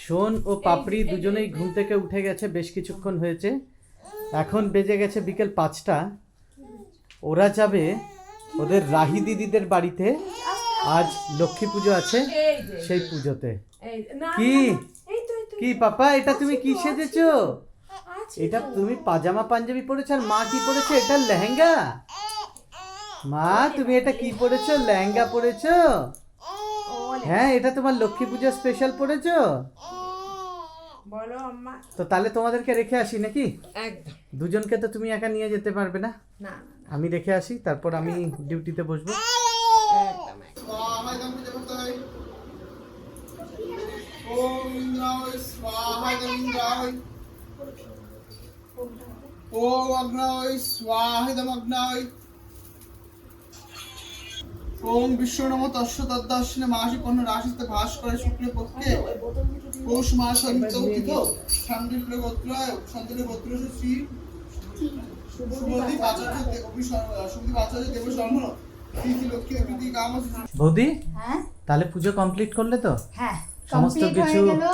শোন ও পাপড়ি দুজনেই ঘুম থেকে উঠে গেছে, বেশ কিছুক্ষণ হয়েছে। এখন বেজে গেছে বিকেল 5টা। ওরা যাবে ওদের রাহি দিদিদের বাড়িতে, আজ লক্ষ্মী পুজো আছে, সেই পুজোতে। কি কি পাপা, এটা তুমি কি সেজেছো? এটা তুমি পাজামা পাঞ্জাবি পরেছো, আর মা কি পরেছে? এটা লেহেঙ্গা। মা তুমি এটা কি পরেছো? লেহেঙ্গা পরেছো? হ্যাঁ, এটা তোমার লক্ষ্মী পূজা স্পেশাল পরেছো? বলো আম্মা। তো তাহলে তোমাদেরকে রেখে আসি নাকি? একদম। দুজনকে তো তুমি একা নিয়ে যেতে পারবে না, না আমি রেখে আসি, তারপর আমি ডিউটিতে বসবো। একদম। ওম ইন্দ্রায় স্বাহা ইন্দ্রায়, ওম অগ্নায় স্বাহা অগ্নায়, ওম বিষ্ণু নমঃ তস্য তদ্দর্শনে মাসি পণ্য রাশিতে ভাস করে শুক্ল পক্ষে পৌষ মাস অন্তর্হিত শান্তিপ্রিয় গোত্রায় শান্তিপ্রিয় গোত্রস্য শ্রী শুভদীপ আচার্য শুভদীপ আচার্য দেব শর্ম শ্রী শ্রী লক্ষ্মী প্রীতি কাম। বৌদি, হ্যাঁ তাহলে পুজো কমপ্লিট করলে তো? হ্যাঁ সমস্ত কমপ্লিট কিছু হয়ে গেল।